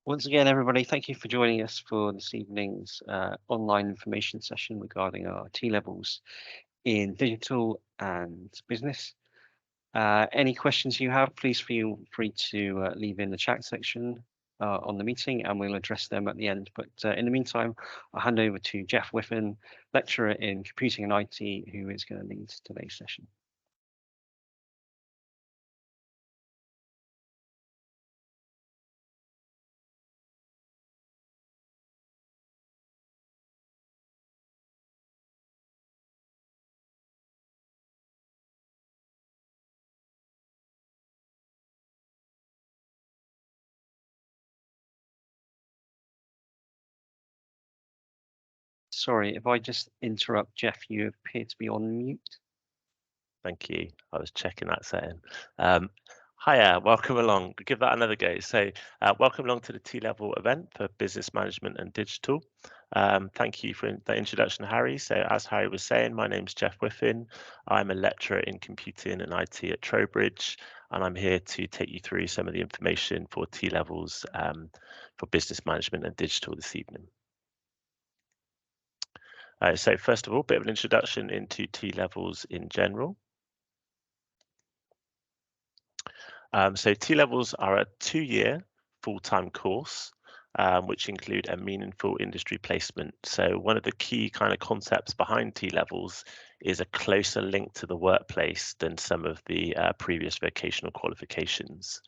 Once again, everybody, thank you for joining us for this evening's online information session regarding our T-levels in digital and business. Any questions you have, please feel free to leave in the chat section on the meeting and we'll address them at the end. But in the meantime, I'll hand over to Jeff Whiffen, lecturer in computing and IT, who is going to lead today's session. Sorry, if I just interrupt, Jeff, you appear to be on mute. Thank you. I was checking that setting. Hiya, welcome along. Give that another go. So welcome along to the T-level event for business management and digital. Thank you for the introduction, Harry. So as Harry was saying, my name's Jeff Whiffen. I'm a lecturer in computing and IT at Trowbridge, and I'm here to take you through some of the information for T-levels for business management and digital this evening. So first of all, a bit of an introduction into T-levels in general. So T-levels are a 2-year full-time course, which include a meaningful industry placement. So one of the key kind of concepts behind T-levels is a closer link to the workplace than some of the previous vocational qualifications.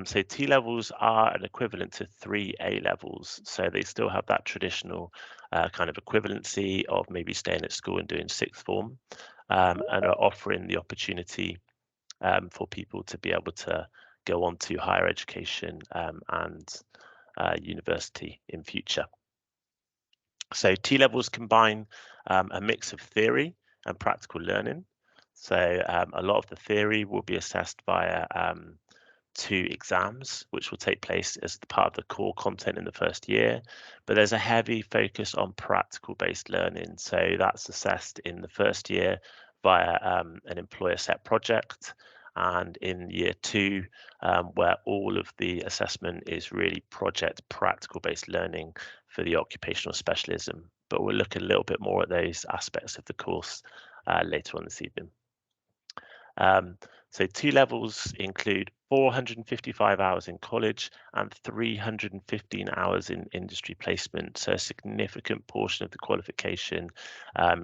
So T-levels are an equivalent to 3 A-levels. So they still have that traditional kind of equivalency of maybe staying at school and doing sixth form, and are offering the opportunity for people to be able to go on to higher education and university in future. So T-levels combine a mix of theory and practical learning. So a lot of the theory will be assessed via 2 exams, which will take place as part of the core content in the first year. But there's a heavy focus on practical-based learning. So that's assessed in the first year via an employer set project, and in year 2, where all of the assessment is really project practical-based learning for the occupational specialism. But we'll look a little bit more at those aspects of the course later on this evening. So T-levels include 455 hours in college and 315 hours in industry placement. So a significant portion of the qualification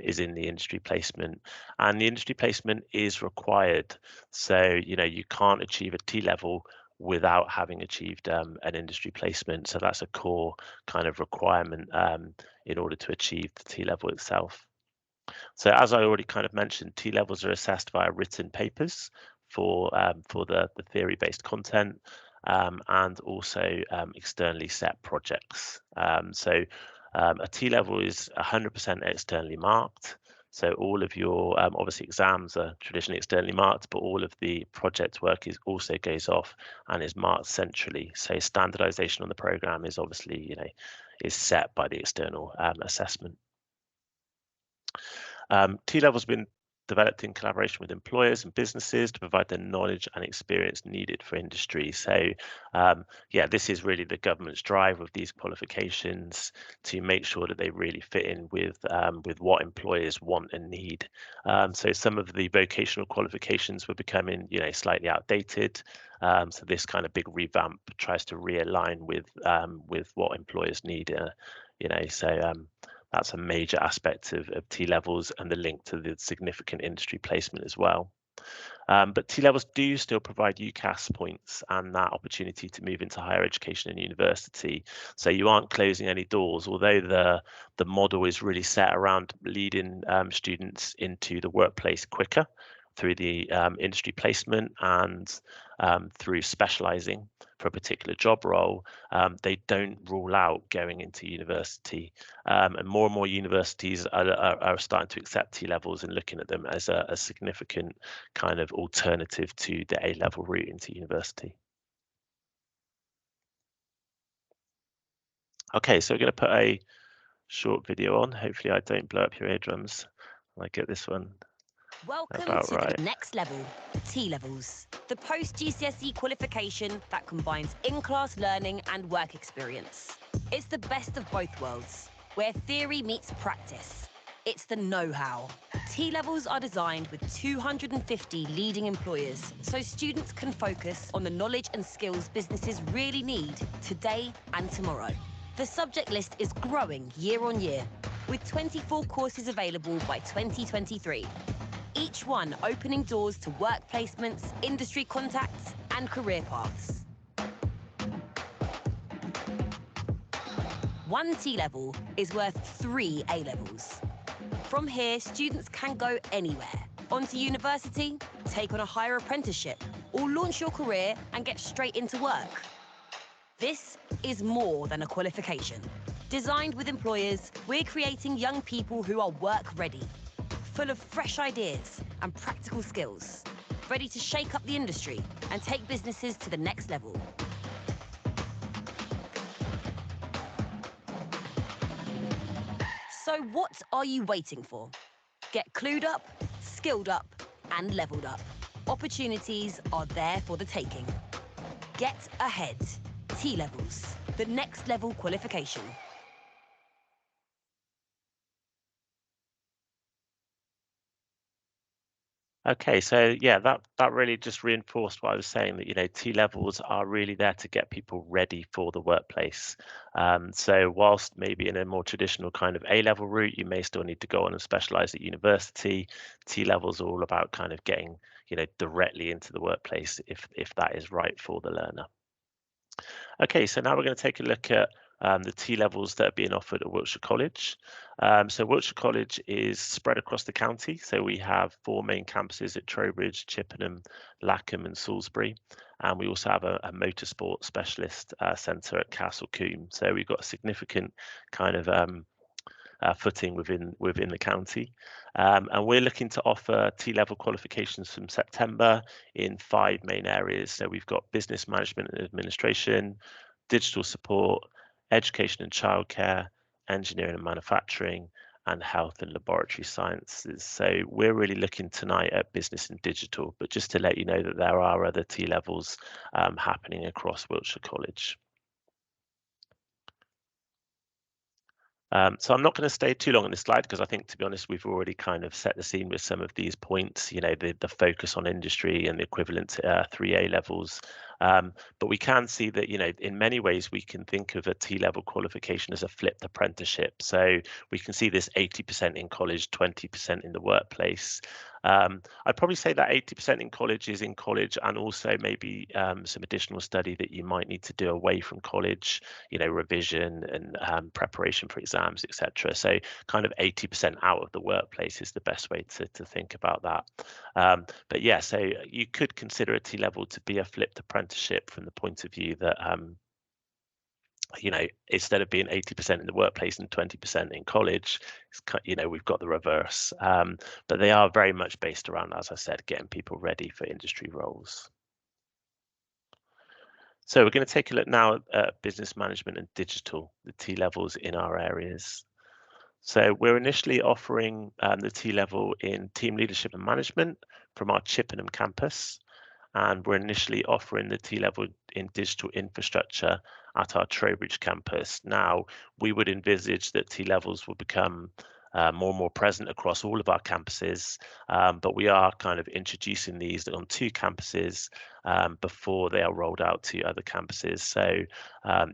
is in the industry placement, and the industry placement is required. So, you can't achieve a T-level without having achieved an industry placement. So that's a core kind of requirement in order to achieve the T-level itself. So as I already kind of mentioned, T-levels are assessed via written papers for the theory-based content, and also externally set projects. So a T-level is 100% externally marked. So all of your obviously exams are traditionally externally marked, but all of the project work also goes off and is marked centrally. So standardization on the program is obviously is set by the external assessment. T-levels have been developed in collaboration with employers and businesses to provide the knowledge and experience needed for industry. So yeah, this is really the government's drive with these qualifications to make sure that they really fit in with what employers want and need. So some of the vocational qualifications were becoming slightly outdated. So this kind of big revamp tries to realign with what employers need. So that's a major aspect of T-levels and the link to the significant industry placement as well. But T-levels do still provide UCAS points and that opportunity to move into higher education and university. So you aren't closing any doors, although the model is really set around leading students into the workplace quicker through the industry placement and through specializing for a particular job role. They don't rule out going into university, and more universities are starting to accept T-levels and looking at them as a significant kind of alternative to the A-level route into university. Okay, so we're going to put a short video on. Hopefully I don't blow up your eardrums. I get this one Welcome about to right. the next level, T-levels. the post-GCSE qualification that combines in-class learning and work experience. It's the best of both worlds, where theory meets practice. It's the know-how. T-levels are designed with 250 leading employers, so students can focus on the knowledge and skills businesses really need today and tomorrow. The subject list is growing year on year, with 24 courses available by 2023. Each one opening doors to work placements, industry contacts, and career paths. One T-level is worth 3 A-levels. From here, students can go anywhere. Onto university, take on a higher apprenticeship, or launch your career and get straight into work. This is more than a qualification. Designed with employers, we're creating young people who are work-ready, full of fresh ideas and practical skills, ready to shake up the industry and take businesses to the next level. So what are you waiting for? Get clued up, skilled up, and leveled up. Opportunities are there for the taking. Get ahead. T-levels, the next level qualification. Okay, so yeah, that really just reinforced what I was saying, that T-levels are really there to get people ready for the workplace. So whilst maybe in a more traditional kind of A-level route, you may still need to go on and specialize at university, T-levels are all about kind of getting directly into the workplace if that is right for the learner. Okay, so now we're going to take a look at the T-levels that are being offered at Wiltshire College. So Wiltshire College is spread across the county. So we have 4 main campuses at Trowbridge, Chippenham, Lackham and Salisbury. And we also have a motorsport specialist centre at Castle Combe. So we've got a significant kind of footing within the county. And we're looking to offer T-level qualifications from September in 5 main areas. So we've got business management and administration, digital support, education and childcare, engineering and manufacturing, and health and laboratory sciences. So we're really looking tonight at business and digital, but just to let you know that there are other T-levels happening across Wiltshire College. So I'm not going to stay too long on this slide because I think, to be honest, we've already kind of set the scene with some of these points, the focus on industry and the equivalent to 3 A-levels. But we can see that, in many ways, we can think of a T-level qualification as a flipped apprenticeship. So we can see this 80% in college, 20% in the workplace. I'd probably say that 80% in college is in college, and also maybe some additional study that you might need to do away from college, revision and preparation for exams, etc. So kind of 80% out of the workplace is the best way to think about that. But yeah, so you could consider a T-level to be a flipped apprenticeship from the point of view that instead of being 80% in the workplace and 20% in college, we've got the reverse. But they are very much based around, as I said, getting people ready for industry roles. So we're going to take a look now at business management and digital, the T-levels in our areas. So we're initially offering the T-level in team leadership and management from our Chippenham campus. And we're initially offering the T-level in digital infrastructure at our Trowbridge campus. Now, we would envisage that T-levels will become more and more present across all of our campuses, but we are kind of introducing these on 2 campuses before they are rolled out to other campuses. So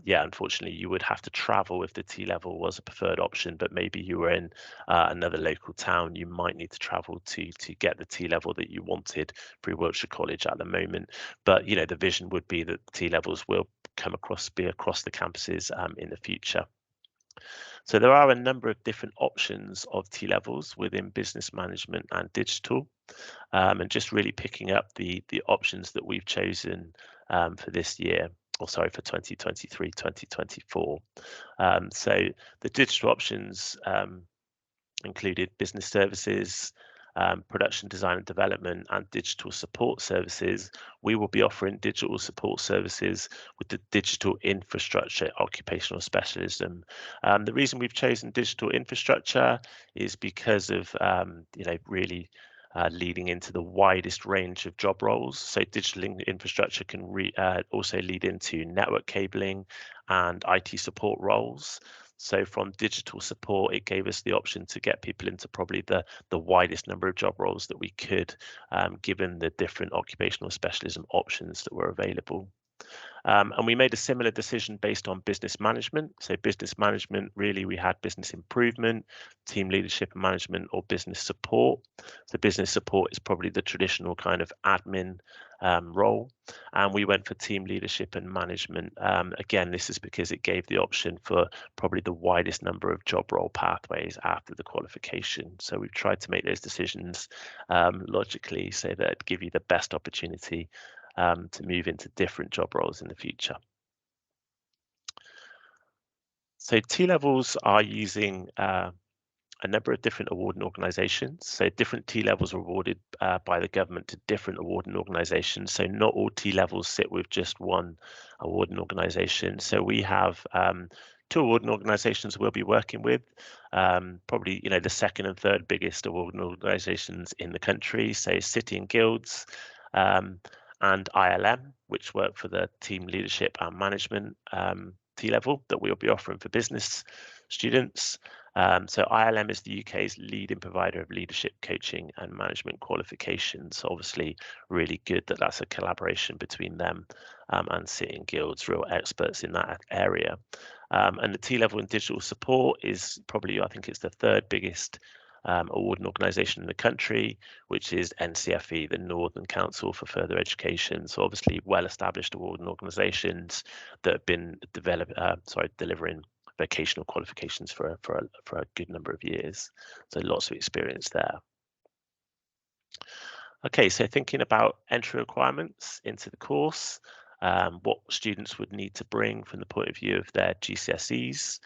yeah, unfortunately, you would have to travel if the T-level was a preferred option, but maybe you were in another local town, you might need to travel to get the T-level that you wanted through Wiltshire College at the moment. But the vision would be that T-levels will be across the campuses in the future. So there are a number of different options of T-levels within business management and digital, and just really picking up the options that we've chosen for this year, or sorry, for 2023, 2024. So the digital options included business services, production design and development, and digital support services. We will be offering digital support services with the digital infrastructure occupational specialism. The reason we've chosen digital infrastructure is because of really leading into the widest range of job roles. So digital infrastructure can also lead into network cabling and IT support roles. So from digital support, it gave us the option to get people into probably the widest number of job roles that we could, given the different occupational specialism options that were available. And we made a similar decision based on business management. So business management, really, we had business improvement, team leadership and management, or business support. So business support is probably the traditional kind of admin role. And we went for team leadership and management. Again, this is because it gave the option for probably the widest number of job role pathways after the qualification. So we've tried to make those decisions logically so that it give you the best opportunity to move into different job roles in the future. So T-levels are using a number of different awarding organisations. So different T-levels are awarded by the government to different awarding organisations. So not all T-levels sit with just one awarding organisation. So we have 2 awarding organisations we'll be working with, probably the second and third biggest awarding organisations in the country. So City and Guilds, and ILM, which work for the team leadership and management T-level that we'll be offering for business students. So ILM is the UK's leading provider of leadership coaching and management qualifications. So obviously really good that that's a collaboration between them and City and Guilds, real experts in that area. And the T-level in digital support is probably, I think it's the third biggest awarding organisation in the country, which is NCFE, the Northern Council for Further Education. So obviously well-established awarding organisations that have been delivering vocational qualifications for a good number of years. So lots of experience there. Okay, so thinking about entry requirements into the course, what students would need to bring from the point of view of their GCSEs.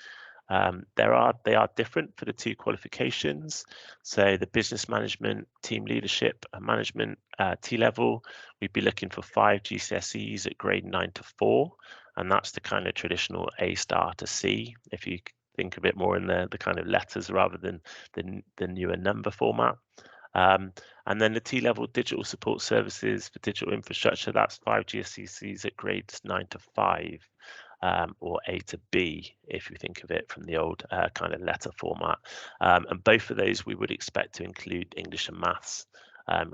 They are different for the 2 qualifications. So the business management, team leadership and management T-level, we'd be looking for 5 GCSEs at grade 9 to 4, and that's the kind of traditional A star to C, if you think of it more in the kind of letters rather than the newer number format. And then the T-level digital support services for digital infrastructure, that's 5 GCSEs at grades 9 to 5. Or A to B, if you think of it from the old kind of letter format. And both of those we would expect to include English and maths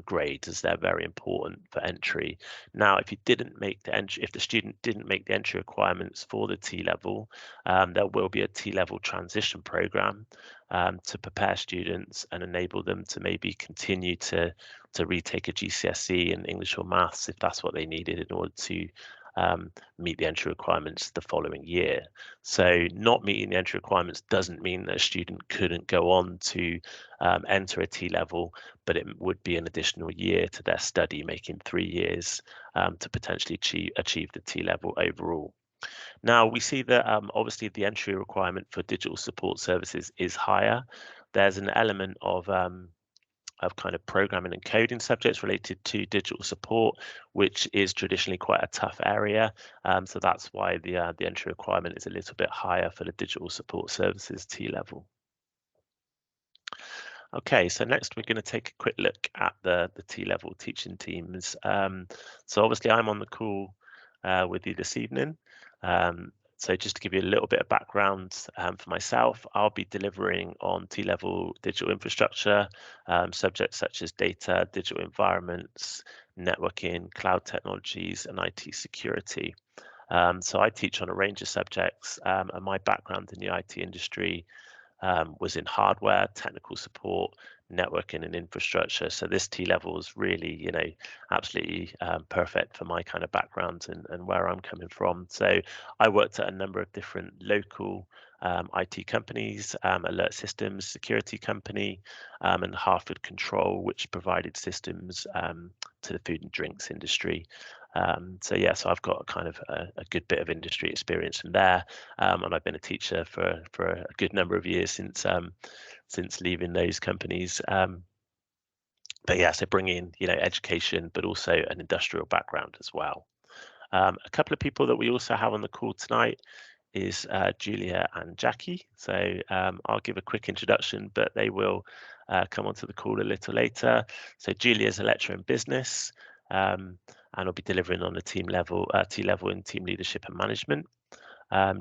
grades, as they're very important for entry. Now, if you didn't make the entry, if the student didn't make the entry requirements for the T-level, there will be a T-level transition program to prepare students and enable them to maybe continue to retake a GCSE in English or maths if that's what they needed in order to meet the entry requirements the following year. So not meeting the entry requirements doesn't mean that a student couldn't go on to enter a T-level, but it would be an additional year to their study, making 3 years to potentially achieve the T-level overall. Now, we see that obviously the entry requirement for digital support services is higher. There's an element of kind of programming and coding subjects related to digital support, which is traditionally quite a tough area. So that's why the entry requirement is a little bit higher for the digital support services T-level. Okay, so next we're going to take a quick look at the T-level teaching teams. So obviously I'm on the call with you this evening. So just to give you a little bit of background for myself, I'll be delivering on T-level digital infrastructure, subjects such as data, digital environments, networking, cloud technologies, and IT security. So I teach on a range of subjects, and my background in the IT industry was in hardware, technical support, networking and infrastructure. So this T-level is really, absolutely perfect for my kind of background and where I'm coming from. So I worked at a number of different local IT companies, Alert Systems, security company, and Harford Control, which provided systems to the food and drinks industry. So I've got kind of a good bit of industry experience from there, and I've been a teacher for a good number of years since leaving those companies. So bringing education, but also an industrial background as well. A couple of people that we also have on the call tonight is Julia and Jackie. So I'll give a quick introduction, but they will come onto the call a little later. So Julia is a lecturer in business, and will be delivering on the T-level in team leadership and management.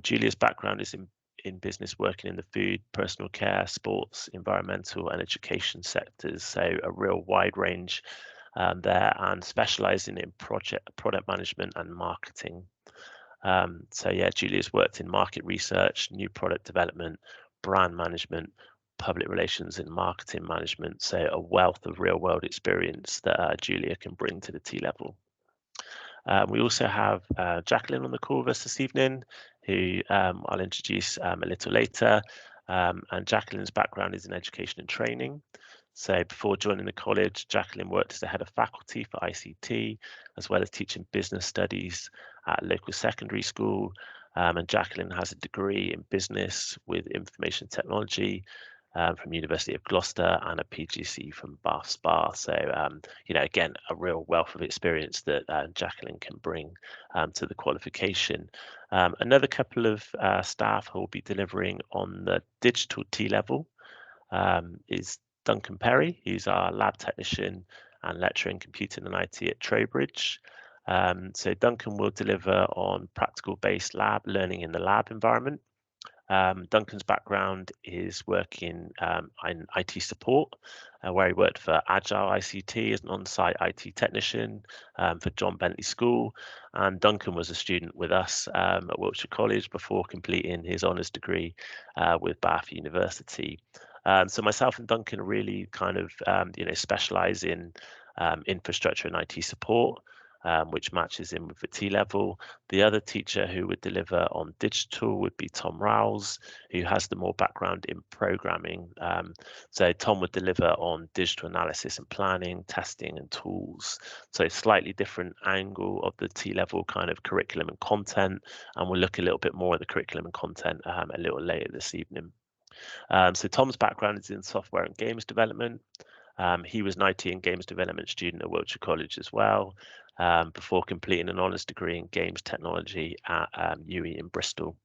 Julia's background is in business, working in the food, personal care, sports, environmental and education sectors. So a real wide range there, and specialising in product management and marketing. So yeah, Julia's worked in market research, new product development, brand management, public relations and marketing management. So a wealth of real world experience that Julia can bring to the T-level. We also have Jacqueline on the call with us this evening, who I'll introduce a little later. And Jacqueline's background is in education and training. So before joining the college, Jacqueline worked as a head of faculty for ICT, as well as teaching business studies at a local secondary school. And Jacqueline has a degree in business with information technology from University of Gloucester and a PGC from Bath Spa. So, again, a real wealth of experience that Jacqueline can bring to the qualification. Another couple of staff who will be delivering on the digital T-level is Duncan Perry, who's our lab technician and lecturer in computing and IT at Trowbridge. So Duncan will deliver on practical-based lab learning in the lab environment. Duncan's background is working in IT support, where he worked for Agile ICT as an on-site IT technician for John Bentley School. And Duncan was a student with us at Wiltshire College before completing his honours degree with Bath University. So myself and Duncan really kind of, specialise in infrastructure and IT support, which matches in with the T-level. The other teacher who would deliver on digital would be Tom Rowles, who has the more background in programming. So Tom would deliver on digital analysis and planning, testing and tools. So a slightly different angle of the T-level kind of curriculum and content. And we'll look a little bit more at the curriculum and content a little later this evening. So Tom's background is in software and games development. He was an IT and games development student at Wiltshire College as well, before completing an honours degree in games technology at UE in Bristol.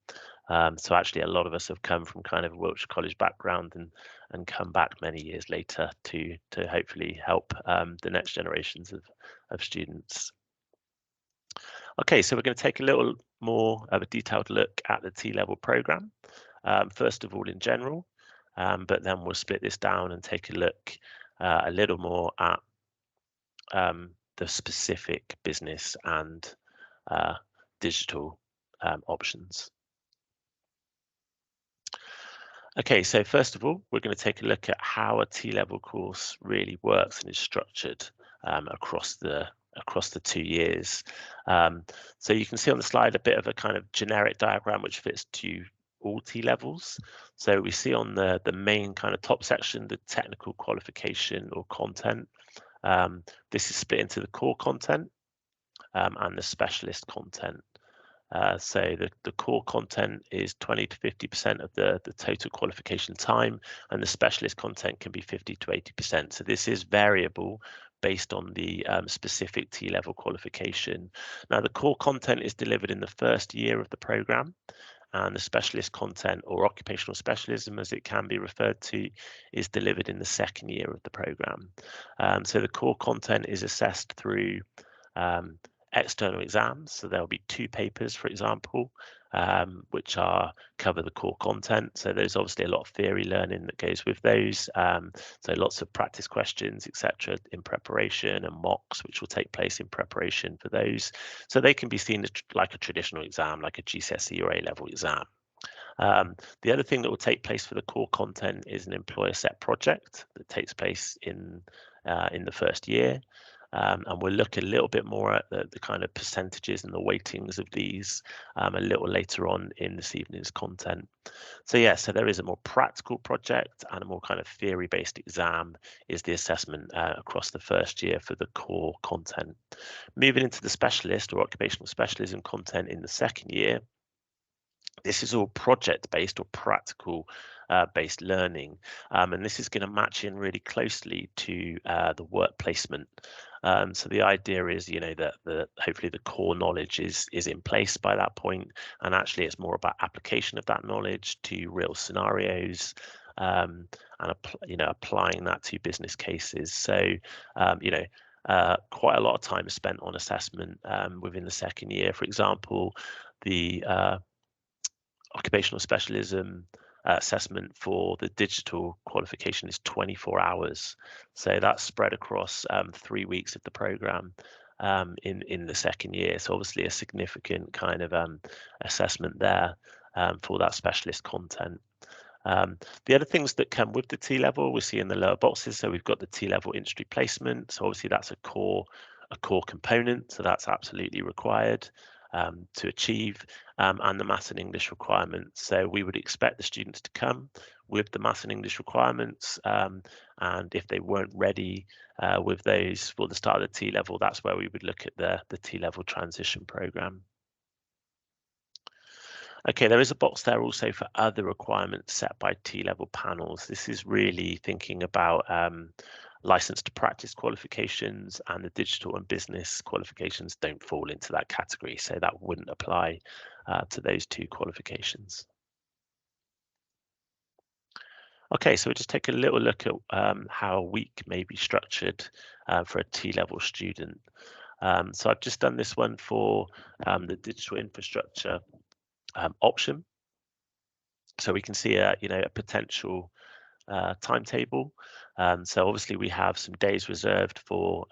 So actually a lot of us have come from kind of a Wiltshire College background and come back many years later to hopefully help the next generations of students. Okay, so we're going to take a little more of a detailed look at the T-level programme. First of all in general, but then we'll split this down and take a look a little more at the specific business and digital options. Okay, so first of all, we're going to take a look at how a T-level course really works and is structured across the 2 years. So you can see on the slide a bit of a kind of generic diagram which fits to all T-levels. So we see on the main kind of top section the technical qualification or content. This is split into the core content and the specialist content. So the core content is 20 to 50% of the total qualification time, and the specialist content can be 50 to 80%. So this is variable based on the specific T-level qualification. Now the core content is delivered in the first year of the programme, and the specialist content, or occupational specialism as it can be referred to, is delivered in the second year of the programme. So the core content is assessed through external exams. So there'll be 2 papers, for example, which cover the core content. So there's obviously a lot of theory learning that goes with those. So lots of practice questions, etc., in preparation, and mocks, which will take place in preparation for those. So they can be seen as like a traditional exam, like a GCSE or A-level exam. The other thing that will take place for the core content is an employer set project that takes place in the first year. And we'll look a little bit more at the kind of percentages and the weightings of these a little later on in this evening's content. So yeah, so there is a more practical project, and a more kind of theory-based exam is the assessment across the first year for the core content. Moving into the specialist or occupational specialism content in the second year, this is all project-based or practical based learning, and this is going to match in really closely to the work placement. So the idea is, that hopefully the core knowledge is in place by that point, and actually it's more about application of that knowledge to real scenarios and applying that to business cases. So quite a lot of time is spent on assessment within the second year. For example, the occupational specialism assessment for the digital qualification is 24 hours. So that's spread across 3 weeks of the programme in the second year. So obviously a significant kind of assessment there for that specialist content. The other things that come with the T-level we see in the lower boxes. So we've got the T-level industry placement. So obviously that's a core component. So that's absolutely required to achieve, and the Maths and English requirements. So we would expect the students to come with the Maths and English requirements, and if they weren't ready with those for the start of the T-level, that's where we would look at the T-level transition programme. Okay, there is a box there also for other requirements set by T-level panels. This is really thinking about license to practice qualifications, and the digital and business qualifications don't fall into that category, so that wouldn't apply to those two qualifications. Okay, so we'll just take a little look at how a week may be structured for a T-level student. So I've just done this one for the digital infrastructure option. So we can see a potential timetable. So obviously we have some days reserved for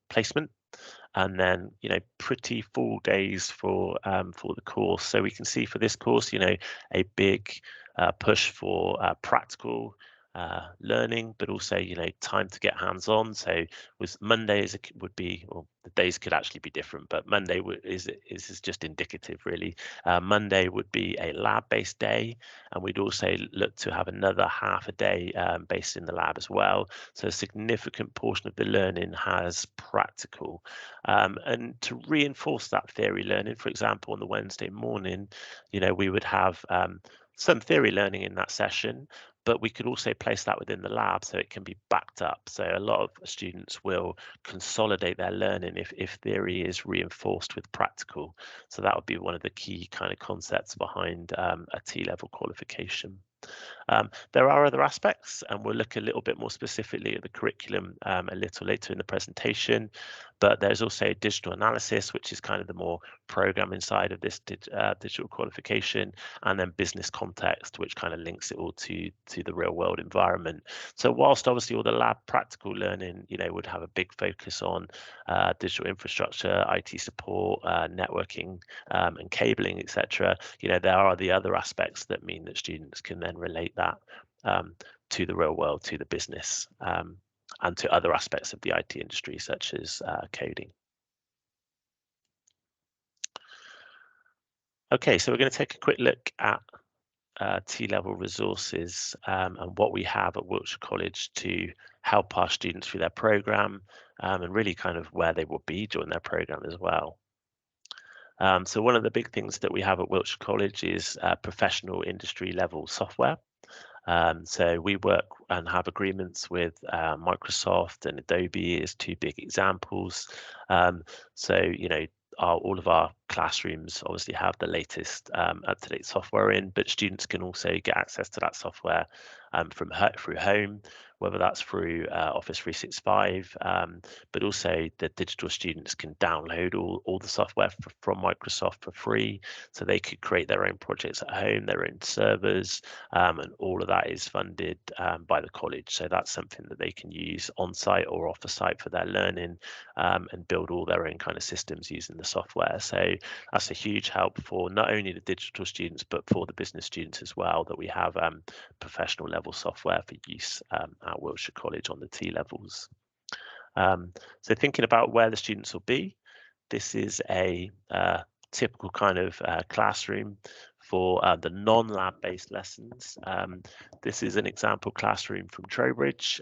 placement, and then pretty full days for the course. So we can see for this course a big push for practical learning, but also time to get hands-on. So with Mondays would be, well, the days could actually be different, but Monday is just indicative really. Monday would be a lab-based day, and we'd also look to have another half a day based in the lab as well. So a significant portion of the learning has practical, and to reinforce that theory learning, for example, on the Wednesday morning, we would have some theory learning in that session, but we could also place that within the lab so it can be backed up. So a lot of students will consolidate their learning if theory is reinforced with practical. So that would be one of the key kind of concepts behind a T-level qualification. There are other aspects, and we'll look a little bit more specifically at the curriculum a little later in the presentation, but there's also digital analysis, which is kind of the more programming side of this digital qualification, and then business context, which kind of links it all to the real world environment. So whilst obviously all the lab practical learning would have a big focus on digital infrastructure, IT support, networking, and cabling, etc., there are the other aspects that mean that students can then relate that to the real world, to the business, and to other aspects of the IT industry, such as coding. Okay, so we're going to take a quick look at T-level resources and what we have at Wiltshire College to help our students through their programme, and really kind of where they will be during their programme as well. So one of the big things that we have at Wiltshire College is professional industry level software. So we work and have agreements with Microsoft and Adobe as two big examples. So all of our classrooms obviously have the latest up-to-date software in, but students can also get access to that software through home, whether that's through Office 365, but also the digital students can download all the software from Microsoft for free, so they could create their own projects at home, their own servers, and all of that is funded by the college. So that's something that they can use on-site or off-site for their learning, and build all their own kind of systems using the software. So that's a huge help for not only the digital students, but for the business students as well, that we have professional level software for use at Wiltshire College on the T-levels. So thinking about where the students will be, this is a typical kind of classroom for the non-lab based lessons. This is an example classroom from Trowbridge.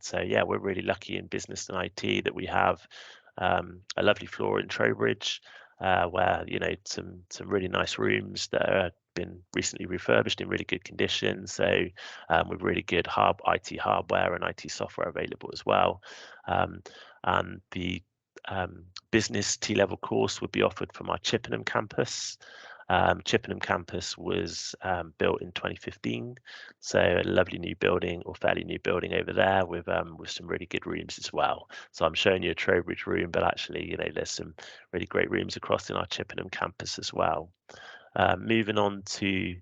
So yeah, we're really lucky in business and IT that we have a lovely floor in Trowbridge, where some really nice rooms that are been recently refurbished in really good condition, so with really good IT hardware and IT software available as well. And the business T-level course would be offered from our Chippenham campus. Chippenham campus was built in 2015, so a lovely new building, or fairly new building over there, with some really good rooms as well. So I'm showing you a Trowbridge room, but actually, you know, there's some really great rooms across in our Chippenham campus as well. Moving on to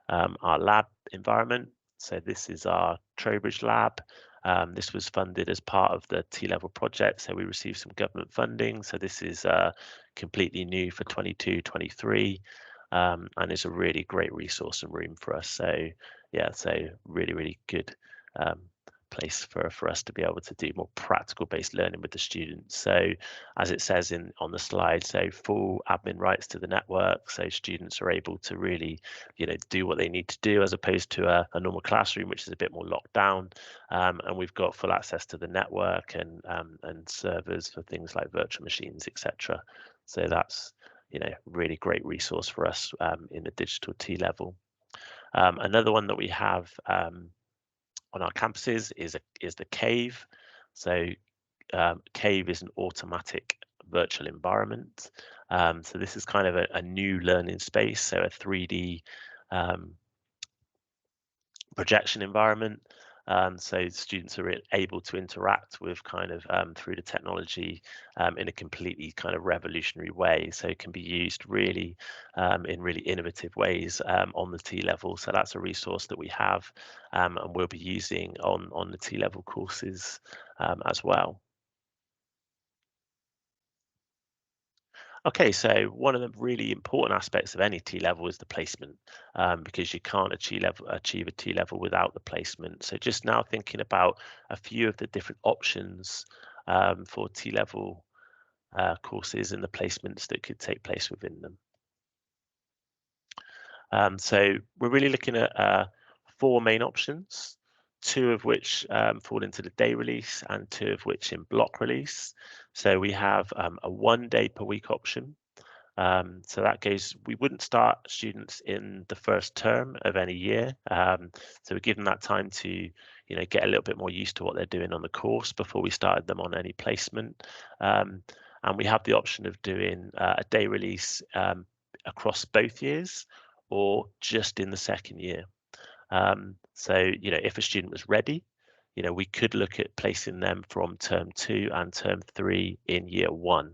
our lab environment. So this is our Trowbridge lab. This was funded as part of the T-level project, so we received some government funding. So this is completely new for 22-23, and it's a really great resource and room for us. So yeah, so really good place for us to be able to do more practical based learning with the students. So as it says on the slide, so full admin rights to the network, so students are able to really, you know, do what they need to do, as opposed to a normal classroom, which is a bit more locked down. And we've got full access to the network and servers for things like virtual machines, etc. So that's, you know, really great resource for us in the digital T-level. Another one that we have on our campuses is the Cave. So Cave is an automatic virtual environment. So this is kind of a new learning space, so a 3D projection environment. So students are able to interact with kind of through the technology in a completely kind of revolutionary way. So it can be used really in really innovative ways on the T-level. So that's a resource that we have and we'll be using on the T-level courses as well. Okay, so one of the really important aspects of any T-level is the placement, because you can't achieve a T-level without the placement. So just now thinking about a few of the different options for T-level courses and the placements that could take place within them. So we're really looking at 4 main options, 2 of which fall into the day release and 2 of which in block release. So we have a 1 day per week option. So that goes, we wouldn't start students in the first term of any year. So we give them that time to, you know, get a little bit more used to what they're doing on the course before we started them on any placement. And we have the option of doing a day release across both years or just in the second year. So, you know, if a student was ready, you know, we could look at placing them from term 2 and term 3 in year 1.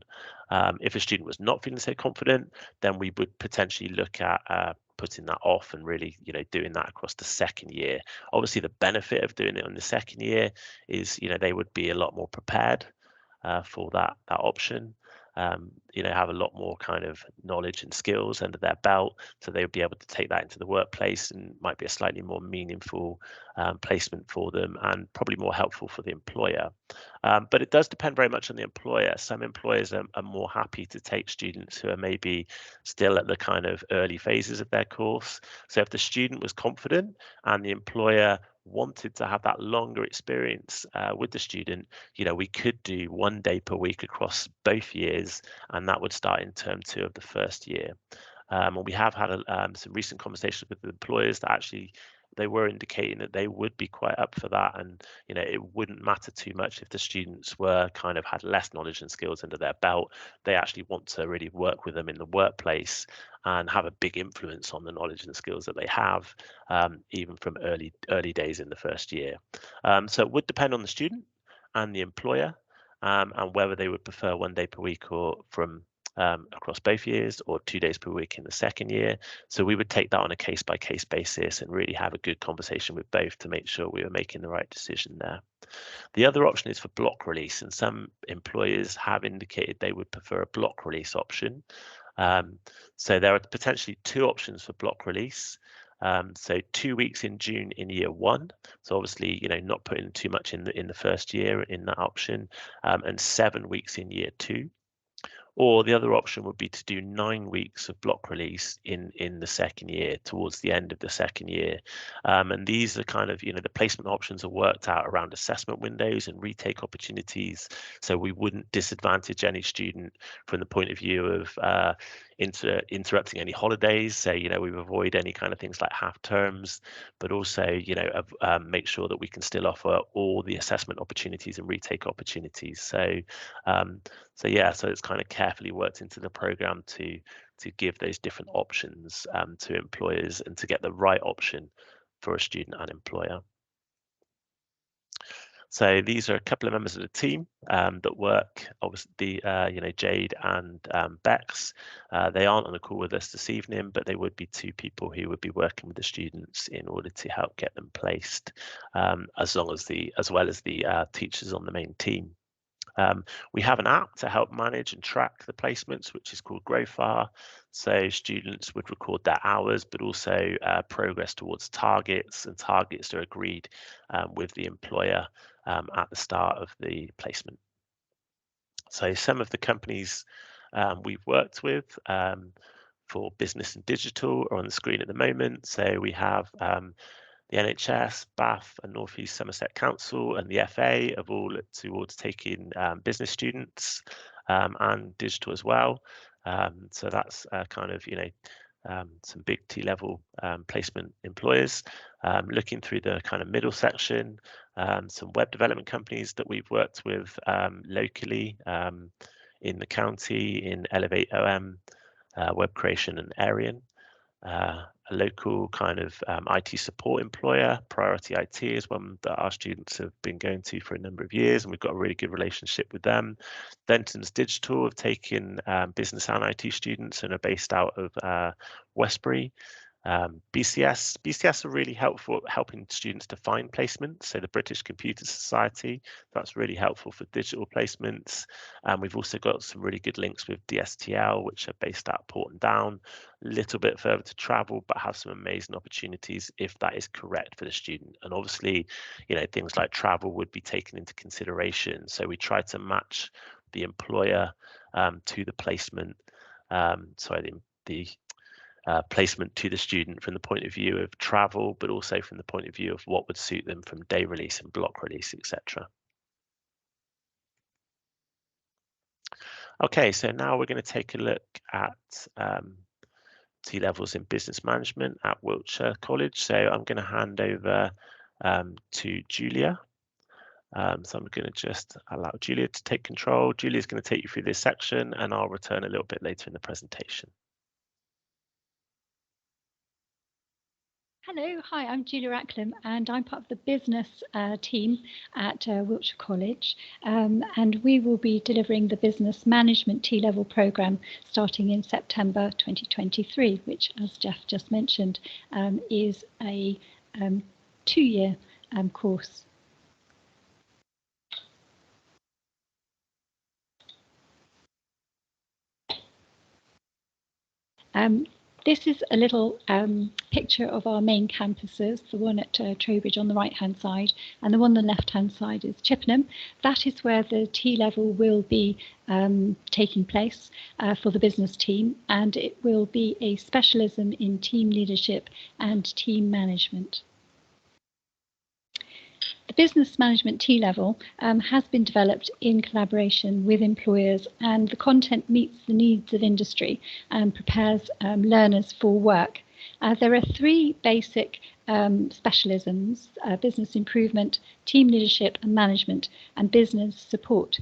If a student was not feeling so confident, then we would potentially look at putting that off and really, you know, doing that across the second year. Obviously, the benefit of doing it in the second year is, you know, they would be a lot more prepared for that option. You know, have a lot more kind of knowledge and skills under their belt, so they would be able to take that into the workplace and might be a slightly more meaningful placement for them and probably more helpful for the employer. But it does depend very much on the employer. Some employers are more happy to take students who are maybe still at the kind of early phases of their course. So if the student was confident and the employer wanted to have that longer experience with the student, you know, we could do 1 day per week across both years, and that would start in term 2 of the first year. And we have had some recent conversations with the employers that actually they were indicating that they would be quite up for that, and you know, it wouldn't matter too much if the students were kind of had less knowledge and skills under their belt. They actually want to really work with them in the workplace and have a big influence on the knowledge and skills that they have, even from early days in the first year. So it would depend on the student and the employer, and whether they would prefer 1 day per week or from across both years, or 2 days per week in the second year. So we would take that on a case-by-case basis and really have a good conversation with both to make sure we were making the right decision there. The other option is for block release, and some employers have indicated they would prefer a block release option. So there are potentially 2 options for block release. So 2 weeks in June in year 1. So obviously, you know, not putting too much in the first year in that option, and 7 weeks in year 2. Or the other option would be to do 9 weeks of block release in the second year, towards the end of the second year. And these are kind of, you know, the placement options are worked out around assessment windows and retake opportunities. So we wouldn't disadvantage any student from the point of view of, interrupting any holidays. So, we avoid any kind of things like half terms, but also, make sure that we can still offer all the assessment opportunities and retake opportunities. So, so it's kind of carefully worked into the program to give those different options to employers and to get the right option for a student and employer. So these are a couple of members of the team that work, obviously, Jade and Bex. They aren't on the call with us this evening, but they would be two people who would be working with the students in order to help get them placed, as well as the teachers on the main team. We have an app to help manage and track the placements, which is called Growfar. So students would record their hours, but also progress towards targets, and targets are agreed with the employer at the start of the placement. So some of the companies we've worked with for business and digital are on the screen at the moment. So we have the NHS, Bath and North East Somerset Council and the FA have all looked towards taking business students and digital as well. So that's kind of, some big T-level placement employers. Looking through the kind of middle section, some web development companies that we've worked with locally in the county, in Elevate OM, Web Creation and Arian. A local kind of IT support employer, Priority IT, is one that our students have been going to for a number of years, and we've got a really good relationship with them. Denton's Digital have taken business and IT students and are based out of Westbury. BCS are really helpful at helping students to find placements. So the British Computer Society, that's really helpful for digital placements. And we've also got some really good links with DSTL, which are based out of Porton Down, a little bit further to travel, but have some amazing opportunities if that is correct for the student. And obviously, things like travel would be taken into consideration. So we try to match the employer to the placement, placement to the student from the point of view of travel, but also from the point of view of what would suit them from day release and block release, etc. Okay, so now we're going to take a look at T-levels in business management at Wiltshire College. So I'm going to hand over to Julia. So I'm going to just allow Julia to take control. Julia's going to take you through this section, and I'll return a little bit later in the presentation. Hello, hi, I'm Julia Rackham and I'm part of the business team at Wiltshire College, and we will be delivering the business management T-level programme starting in September 2023, which, as Jeff just mentioned, is a 2-year course. This is a little picture of our main campuses, the one at Trowbridge on the right-hand side, and the one on the left-hand side is Chippenham. That is where the T-level will be taking place for the business team, and it will be a specialism in team leadership and team management. The business management T-level has been developed in collaboration with employers, and the content meets the needs of industry and prepares learners for work. There are 3 basic specialisms: business improvement, team leadership and management, and business support.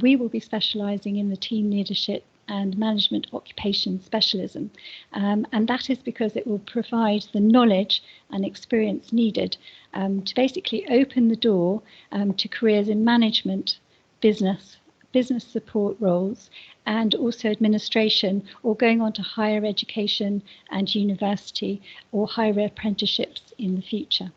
We will be specialising in the team leadership and management occupation specialism, and that is because it will provide the knowledge and experience needed to basically open the door to careers in management, business support roles, and also administration, or going on to higher education and university or higher apprenticeships in the future.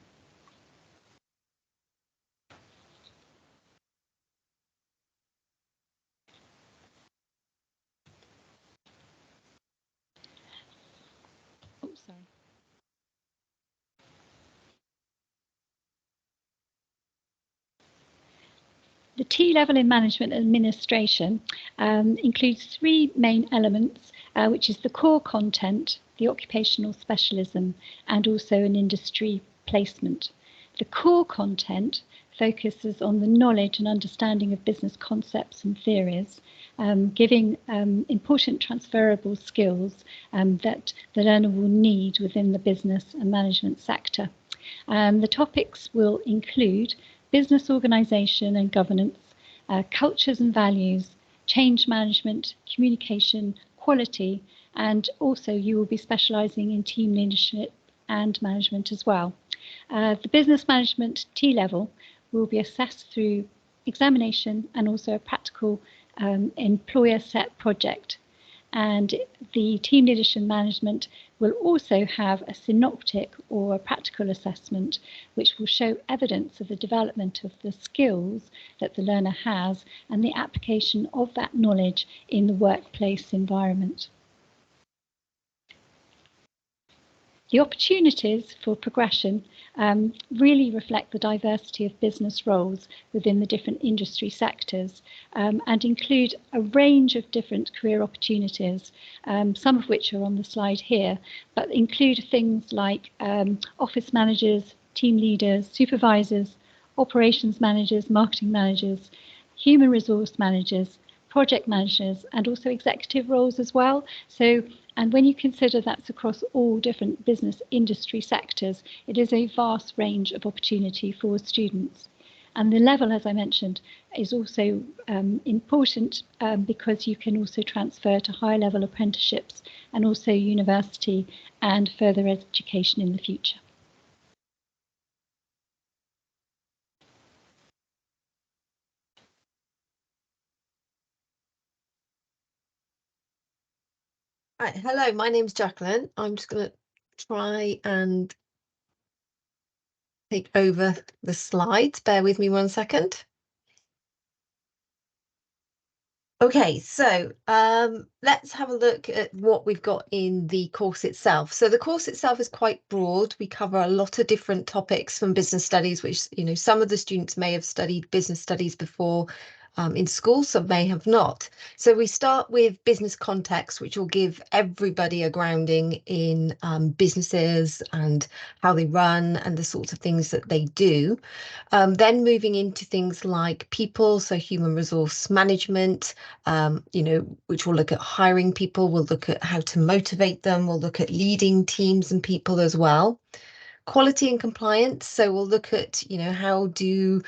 The T-level in management administration includes 3 main elements, which is the core content, the occupational specialism, and also an industry placement. The core content focuses on the knowledge and understanding of business concepts and theories, giving important transferable skills that the learner will need within the business and management sector. The topics will include business organisation and governance, cultures and values, change management, communication, quality, and also you will be specialising in team leadership and management as well. The business management T-level will be assessed through examination and also a practical employer set project. And the team leadership management will also have a synoptic or a practical assessment, which will show evidence of the development of the skills that the learner has and the application of that knowledge in the workplace environment. The opportunities for progression really reflect the diversity of business roles within the different industry sectors and include a range of different career opportunities, some of which are on the slide here, but include things like office managers, team leaders, supervisors, operations managers, marketing managers, human resource managers, project managers, and also executive roles as well. And when you consider that's across all different business industry sectors, it is a vast range of opportunity for students. And the level, as I mentioned, is also important because you can also transfer to high level apprenticeships and also university and further education in the future. Right, hello, my name's Jacqueline. I'm just going to try and take over the slides. Bear with me 1 second. Okay, so let's have a look at what we've got in the course itself. So the course itself is quite broad. We cover a lot of different topics from business studies, which, you know, some of the students may have studied business studies before in school, some may have not. So we start with business context, which will give everybody a grounding in businesses and how they run and the sorts of things that they do. Then moving into things like people, so human resource management, you know, which will look at hiring people, we'll look at how to motivate them, we'll look at leading teams and people as well. Quality and compliance, so we'll look at, you know, how do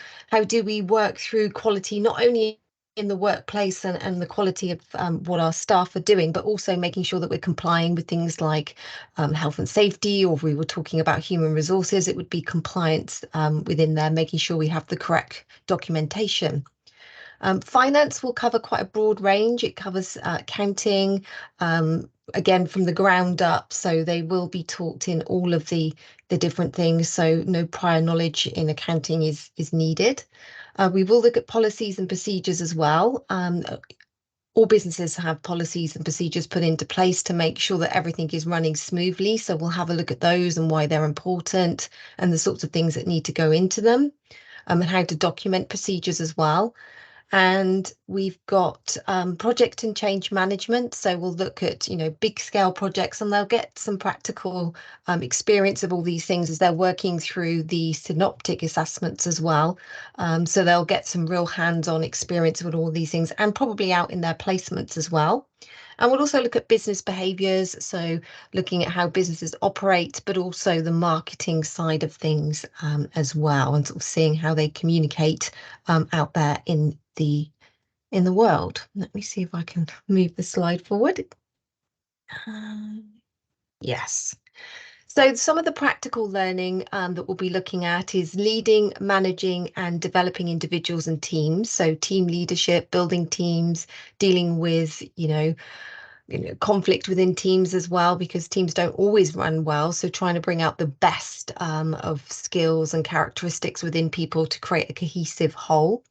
we work through quality, not only in the workplace and the quality of what our staff are doing, but also making sure that we're complying with things like health and safety, or if we were talking about human resources, it would be compliance within there, making sure we have the correct documentation. Finance will cover quite a broad range. It covers accounting, again, from the ground up. So they will be taught in all of the different things. So no prior knowledge in accounting is needed. We will look at policies and procedures as well. All businesses have policies and procedures put into place to make sure that everything is running smoothly. So we'll have a look at those and why they're important and the sorts of things that need to go into them, and how to document procedures as well. And we've got project and change management. So we'll look at, you know, big scale projects, and they'll get some practical experience of all these things as they're working through the synoptic assessments as well. So they'll get some real hands-on experience with all these things, and probably out in their placements as well. And we'll also look at business behaviours, so looking at how businesses operate, but also the marketing side of things as well, and sort of seeing how they communicate out there in the world. Let me see if I can move the slide forward. Yes. So some of the practical learning that we'll be looking at is leading, managing and developing individuals and teams. So team leadership, building teams, dealing with, you know, conflict within teams as well, because teams don't always run well. So trying to bring out the best of skills and characteristics within people to create a cohesive whole.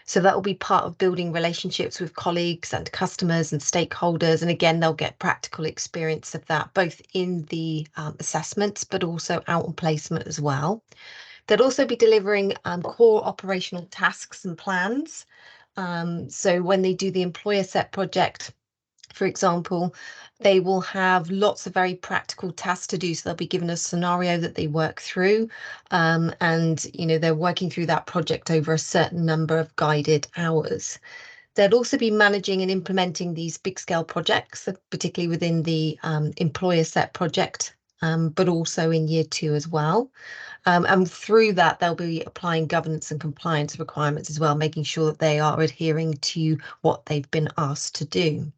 So that will be part of building relationships with colleagues and customers and stakeholders. And again, they'll get practical experience of that, both in the assessments, but also out on placement as well. They'll also be delivering core operational tasks and plans. So when they do the employer set project, for example, they will have lots of very practical tasks to do. So they'll be given a scenario that they work through, and they're working through that project over a certain number of guided hours. They'll also be managing and implementing these big scale projects, particularly within the employer set project, but also in year 2 as well. And through that, they'll be applying governance and compliance requirements as well, making sure that they are adhering to what they've been asked to do.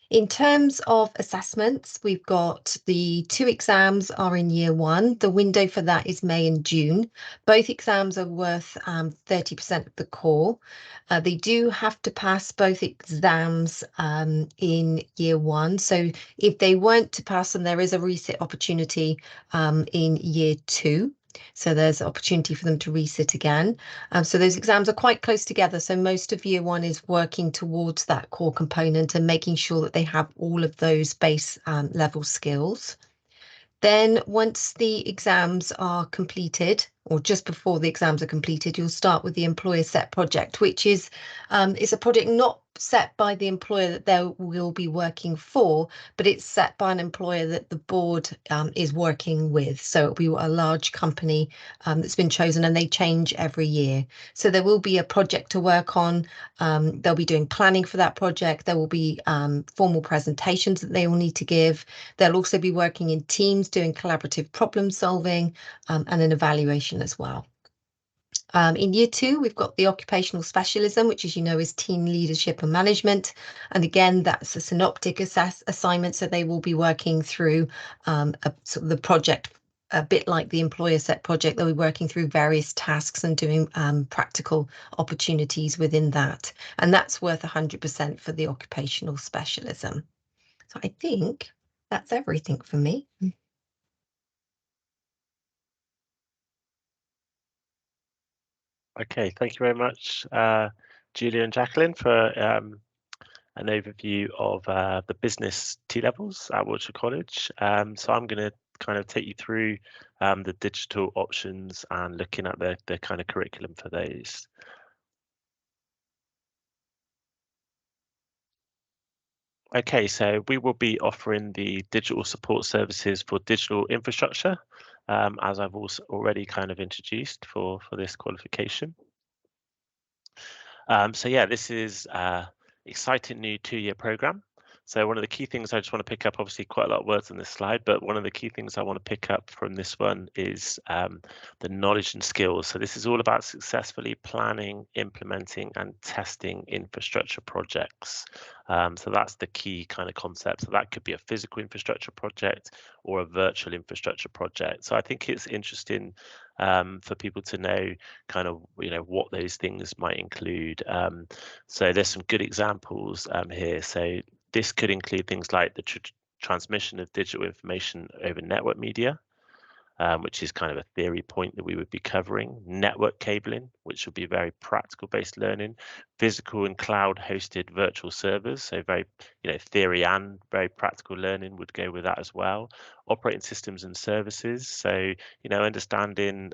In terms of assessments, we've got the 2 exams are in year 1. The window for that is May and June. Both exams are worth 30% of the core. They do have to pass both exams in year 1. So if they weren't to pass them, there is a resit opportunity in year 2. So there's opportunity for them to resit again. So those exams are quite close together. So most of year 1 is working towards that core component and making sure that they have all of those base level skills. Then once the exams are completed, or just before the exams are completed, you'll start with the employer set project, which is a project not set by the employer that they will be working for, but it's set by an employer that the board is working with. So it'll be a large company that's been chosen, and they change every year. So there will be a project to work on. They'll be doing planning for that project. There will be formal presentations that they will need to give. They'll also be working in teams doing collaborative problem solving and an evaluation as well. In year 2, we've got the occupational specialism, which, as you know, is team leadership and management. And again, that's a synoptic assignment. So they will be working through sort of the project, a bit like the employer set project. They'll be working through various tasks and doing practical opportunities within that. And that's worth 100% for the occupational specialism. So I think that's everything for me. Okay, thank you very much, Julia and Jacqueline, for an overview of the business T-levels at Wiltshire College. So I'm going to kind of take you through the digital options and looking at the kind of curriculum for those. Okay, so we will be offering the digital support services for digital infrastructure, as I've also already kind of introduced for this qualification. So yeah, this is exciting new 2-year program. So one of the key things I just want to pick up, obviously quite a lot of words on this slide, but one of the key things I want to pick up from this one is the knowledge and skills. So this is all about successfully planning, implementing and testing infrastructure projects. So that's the key kind of concept. So that could be a physical infrastructure project or a virtual infrastructure project. So I think it's interesting for people to know kind of, what those things might include. So there's some good examples here. So this could include things like the transmission of digital information over network media, which is kind of a theory point that we would be covering, network cabling, which would be very practical based learning, physical and cloud hosted virtual servers. So very, theory and very practical learning would go with that as well. Operating systems and services. So, understanding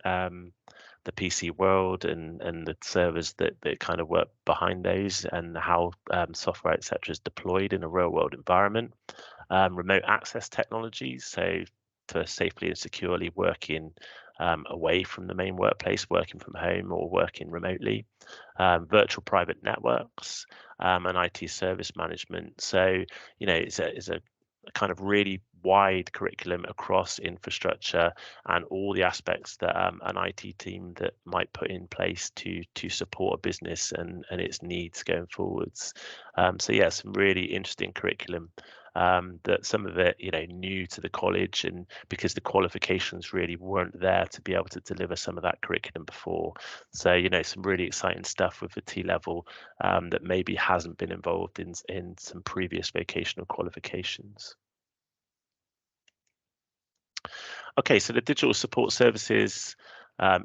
the PC world and the servers that kind of work behind those and how software, etc., is deployed in a real world environment. Remote access technologies, so for safely and securely working away from the main workplace, working from home or working remotely. Virtual private networks and IT service management. So, it's a kind of really wide curriculum across infrastructure and all the aspects that an IT team that might put in place to support a business and its needs going forwards. So yeah, some really interesting curriculum that some of it, new to the college, and because the qualifications really weren't there to be able to deliver some of that curriculum before. So, some really exciting stuff with the T-level that maybe hasn't been involved in some previous vocational qualifications. Okay, so the digital support services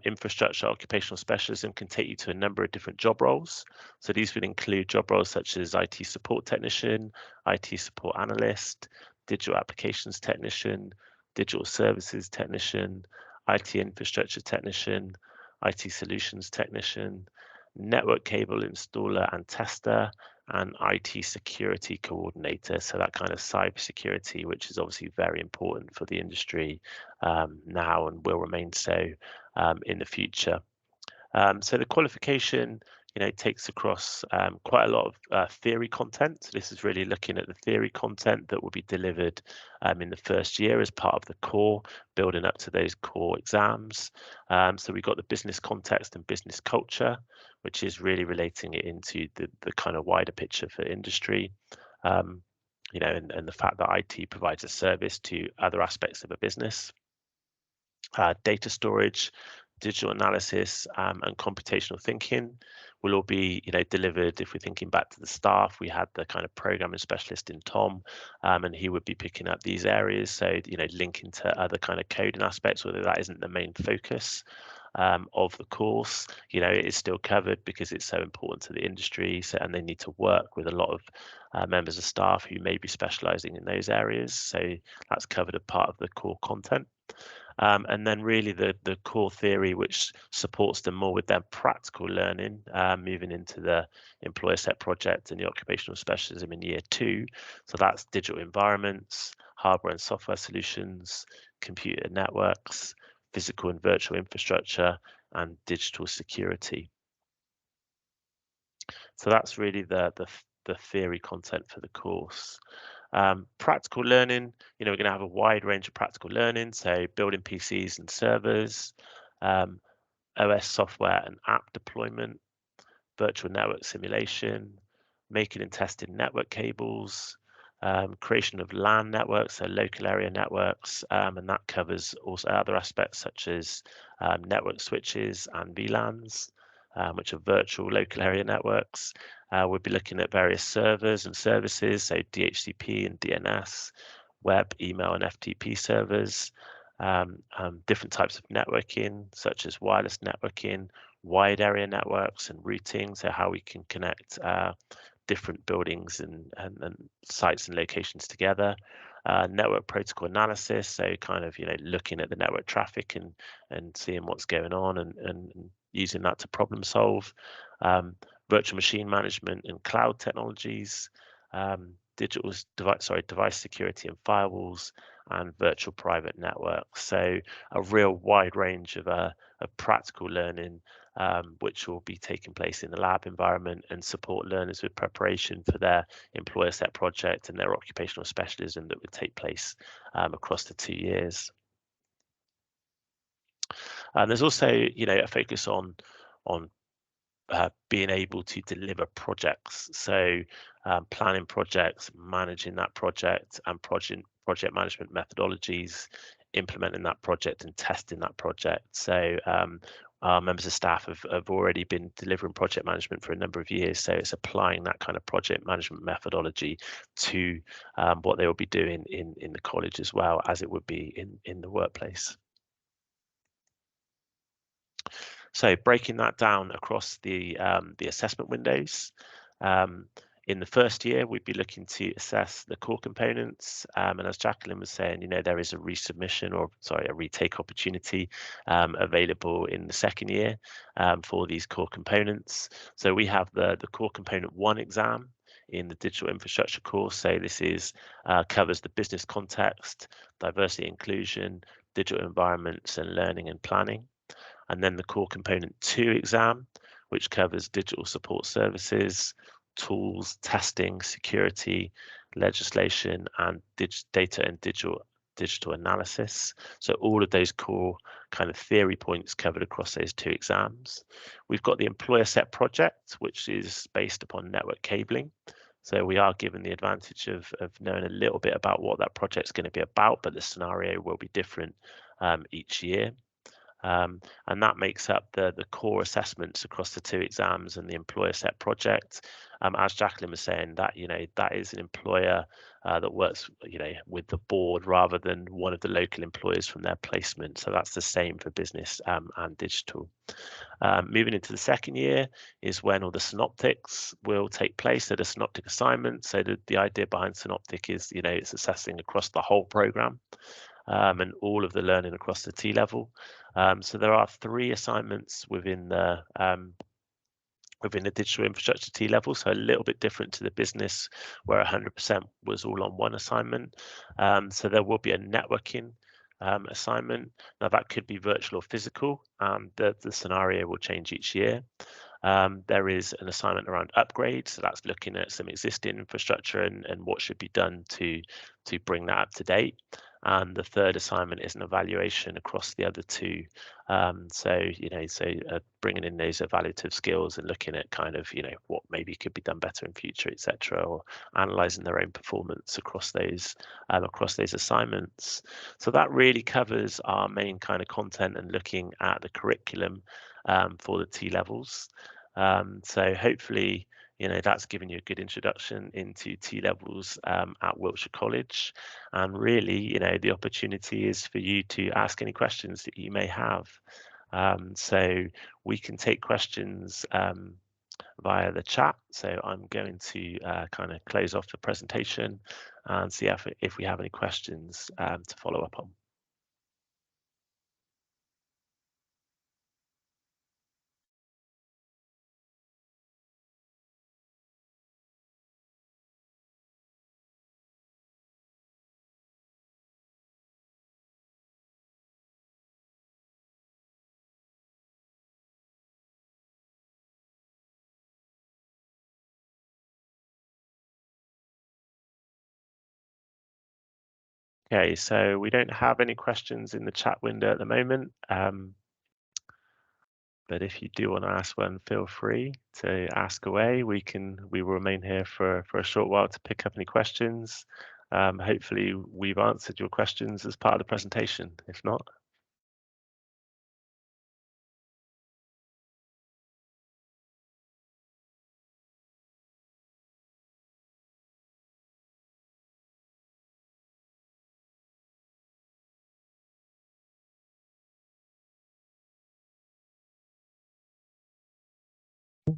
infrastructure occupational specialism can take you to a number of different job roles. So these would include job roles such as IT support technician, IT support analyst, digital applications technician, digital services technician, IT infrastructure technician, IT solutions technician, network cable installer and tester, and IT security coordinator. So that kind of cyber security, which is obviously very important for the industry now and will remain so in the future. So the qualification, takes across quite a lot of theory content. So this is really looking at the theory content that will be delivered in the first year as part of the core, building up to those core exams. So we've got the business context and business culture, which is really relating it into the kind of wider picture for industry. And the fact that IT provides a service to other aspects of a business. Data storage, digital analysis, and computational thinking will all be, delivered. If we're thinking back to the staff, we had the kind of programming specialist in Tom, and he would be picking up these areas. So, linking to other kind of coding aspects, whether that isn't the main focus of the course, it is still covered because it's so important to the industry. So, and they need to work with a lot of members of staff who may be specialising in those areas. So that's covered as part of the core content. And then really the core theory, which supports them more with their practical learning, moving into the employer set project and the occupational specialism in year 2. So that's digital environments, hardware and software solutions, computer networks, physical and virtual infrastructure, and digital security. So that's really the theory content for the course. Practical learning, we're going to have a wide range of practical learning, so building PCs and servers, OS software and app deployment, virtual network simulation, making and testing network cables, creation of LAN networks, so local area networks, and that covers also other aspects such as network switches and VLANs, which are virtual local area networks. We'll be looking at various servers and services, so DHCP and DNS, web, email, and FTP servers, different types of networking, such as wireless networking, wide area networks, and routing, so how we can connect different buildings and sites and locations together. Network protocol analysis, so kind of looking at the network traffic and seeing what's going on and using that to problem solve. Virtual machine management and cloud technologies, device security and firewalls, and virtual private networks. So a real wide range of practical learning, which will be taking place in the lab environment and support learners with preparation for their employer set project and their occupational specialism that would take place across the 2 years. There's also, a focus on being able to deliver projects. So planning projects, managing that project, and project management methodologies, implementing that project and testing that project. So our members of staff have already been delivering project management for a number of years. So it's applying that kind of project management methodology to what they will be doing in the college as well as it would be in the workplace. So breaking that down across the assessment windows, in the first year, we'd be looking to assess the core components. And as Jacqueline was saying, there is a resubmission a retake opportunity available in the second year for these core components. So we have the core component 1 exam in the digital infrastructure course. So this is covers the business context, diversity, inclusion, digital environments, and learning and planning. And then the core component 2 exam, which covers digital support services, tools, testing, security, legislation, and data and digital analysis. So all of those core kind of theory points covered across those 2 exams. We've got the employer set project, which is based upon network cabling. So we are given the advantage of knowing a little bit about what that project's going to be about, but the scenario will be different each year. And that makes up the core assessments across the 2 exams and the employer set project. As Jacqueline was saying, that that is an employer that works with the board rather than one of the local employers from their placement. So that's the same for business and digital. Moving into the second year is when all the synoptics will take place. So the synoptic assignment. So the idea behind synoptic is it's assessing across the whole program. And all of the learning across the T level. So there are 3 assignments within the within the digital infrastructure T level, so a little bit different to the business where 100% was all on one assignment. So there will be a networking assignment. Now that could be virtual or physical, and the scenario will change each year. There is an assignment around upgrades, so that's looking at some existing infrastructure and what should be done to bring that up to date. And the third assignment is an evaluation across the other two. So bringing in those evaluative skills and looking at kind of what maybe could be done better in future, etc., or analysing their own performance across those assignments. So that really covers our main kind of content and looking at the curriculum for the T levels. So hopefully, that's given you a good introduction into T levels at Wiltshire College. And really, the opportunity is for you to ask any questions that you may have. So we can take questions via the chat. So I'm going to kind of close off the presentation and see if we have any questions to follow up on. Okay, so we don't have any questions in the chat window at the moment, but if you do want to ask one, feel free to ask away. We will remain here for a short while to pick up any questions. Hopefully we've answered your questions as part of the presentation. If not,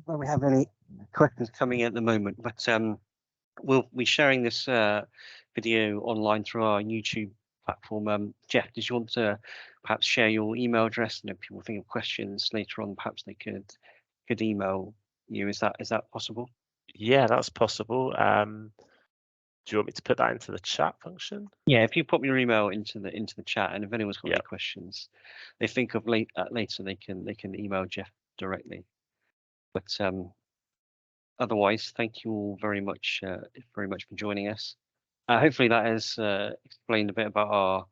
Well, we have any questions coming in at the moment, but we'll be sharing this video online through our YouTube platform. Jeff, did you want to perhaps share your email address? And if people think of questions later on, perhaps they could email you. Is that possible? Yeah, that's possible. Do you want me to put that into the chat function? Yeah, if you pop your email into the chat, and if anyone's got Yeah. any questions they think of later, they can email Jeff directly. But otherwise, thank you all very much for joining us. Hopefully that has explained a bit about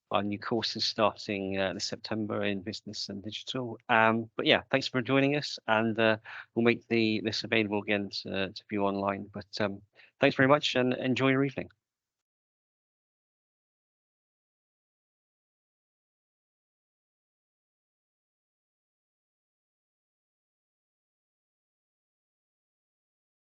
our new courses starting this September in business and digital. But yeah, thanks for joining us, and we'll make this available again to view online. But thanks very much, and enjoy your evening.